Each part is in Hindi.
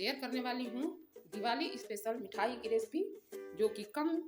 शेयर करने वाली हूँ दिवाली स्पेशल मिठाई की रेसिपी, जो कि कम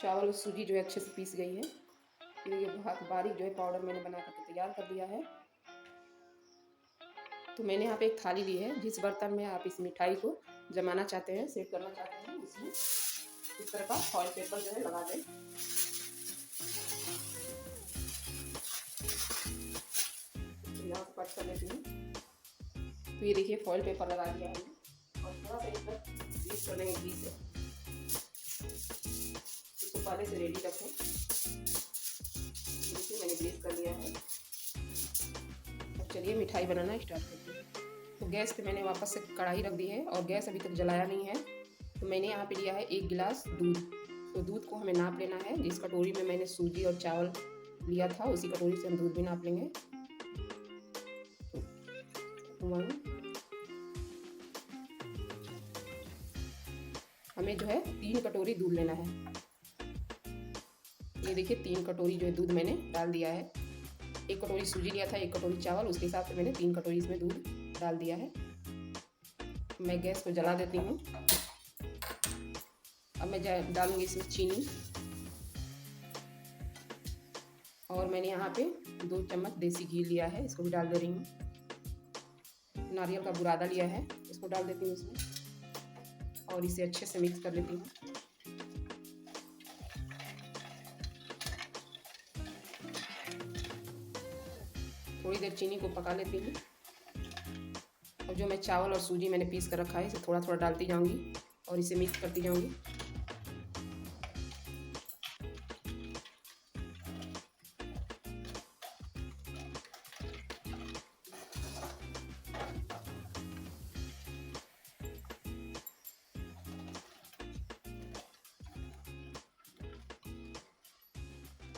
चावल और सूजी जो है अच्छे से पीस गई है। ये बहुत बारीक जो है पाउडर मैंने बना करके तैयार कर दिया है। तो मैंने यहाँ पे एक थाली ली है, जिस बर्तन में आप इस मिठाई को जमाना चाहते हैं, सेट करना चाहते हैं, उसमें इस तरह का फॉइल पेपर जो है लगा दें। यहाँ से कट कर लेती हूँ। तो ये देखिए फॉइल पेपर लगा दिया है और थोड़ा सा इस पर ग्रीस कर लेंगे घी से। इसको पहले से रेडी रखें। देखिए मैंने ग्रीस कर लिया है। अब चलिए मिठाई बनाना स्टार्ट करते हैं। तो गैस पे मैंने वापस से कढ़ाई रख दी है और गैस अभी तक जलाया नहीं है। तो मैंने यहाँ पे लिया है 1 गिलास दूध। तो दूध को हमें नाप लेना है। जिस कटोरी में मैंने सूजी और चावल लिया था, उसी कटोरी से हम दूध भी नाप लेंगे। हमें जो है 3 कटोरी दूध लेना है। ये देखिए 3 कटोरी जो है दूध मैंने डाल दिया है। 1 कटोरी सूजी लिया था, 1 कटोरी चावल, उसके हिसाब से मैंने 3 कटोरी इसमें दूध डाल दिया है। मैं गैस को जला देती हूँ। अब मैं डालूंगी इसमें चीनी और मैंने यहाँ पे 2 चम्मच देसी घी लिया है, इसको भी डाल दे रही हूँ। नारियल का बुरादा लिया है, इसको डाल देती हूँ इसमें और इसे अच्छे से मिक्स कर लेती हूँ। थोड़ी देर चीनी को पका लेती हूँ और जो मैं चावल और सूजी मैंने पीस कर रखा है, इसे थोड़ा थोड़ा डालती जाऊंगी और इसे मिक्स करती जाऊंगी।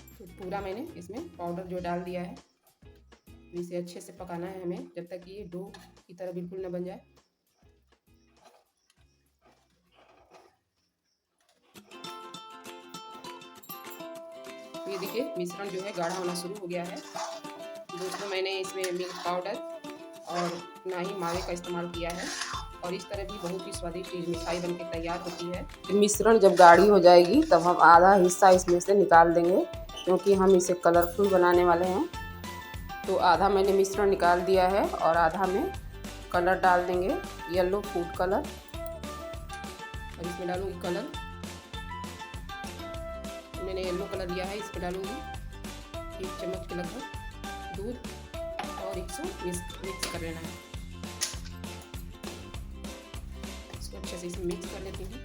तो पूरा मैंने इसमें पाउडर जो डाल दिया है। इसे अच्छे से पकाना है हमें, जब तक ये डो की तरह बिल्कुल न बन जाए। तो ये देखिए मिश्रण जो है गाढ़ा होना शुरू हो गया है। दोस्तों मैंने इसमें मिल्क पाउडर और ना ही मावे का इस्तेमाल किया है और इस तरह भी बहुत ही स्वादिष्ट मिठाई बनके तैयार होती है। मिश्रण जब गाढ़ी हो जाएगी तब हम आधा हिस्सा इसमें से निकाल देंगे, क्योंकि हम इसे कलरफुल बनाने वाले हैं। तो आधा मैंने मिश्रण निकाल दिया है और आधा में कलर डाल देंगे, येलो फूड कलर। और इसमें डालूंगी कलर, मैंने येलो कलर लिया है, इसमें डालूंगी 1 चम्मच के लगभग दूध और इसको मिक्स कर लेना है। इसको अच्छे से इसमें मिक्स कर लेती हूँ।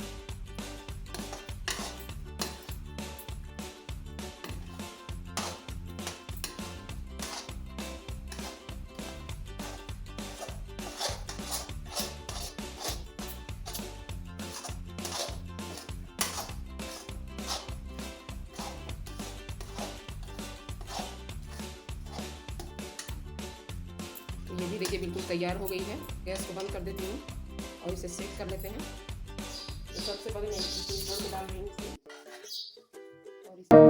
ये भी देखिए बिल्कुल तैयार हो गई है। गैस को बंद कर देती हूँ और इसे सेक कर लेते हैं। तो सबसे पहले मैं इसमें डाल रही हूँ और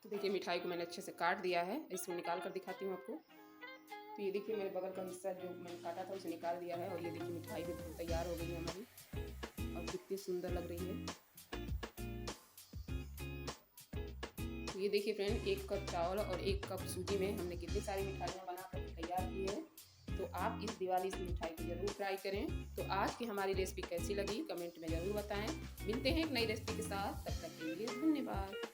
तो देखिए मिठाई को मैंने अच्छे से काट दिया है। इसको निकाल कर दिखाती हूँ आपको। तो ये देखिए मेरे बगल का हिस्सा जो मैंने काटा था उसे निकाल दिया है और ये देखिए मिठाई भी बिल्कुल तैयार हो गई है हमारी और कितनी सुंदर लग रही है। तो ये देखिए फ्रेंड, 1 कप चावल और 1 कप सूजी में हमने कितनी सारी मिठाइयाँ बनाकर तैयार की है। तो आप इस दिवाली इस मिठाई को ज़रूर ट्राई करें। तो आज की हमारी रेसिपी कैसी लगी कमेंट में ज़रूर बताएं। मिलते हैं एक नई रेसिपी के साथ, तब तक के लिए धन्यवाद।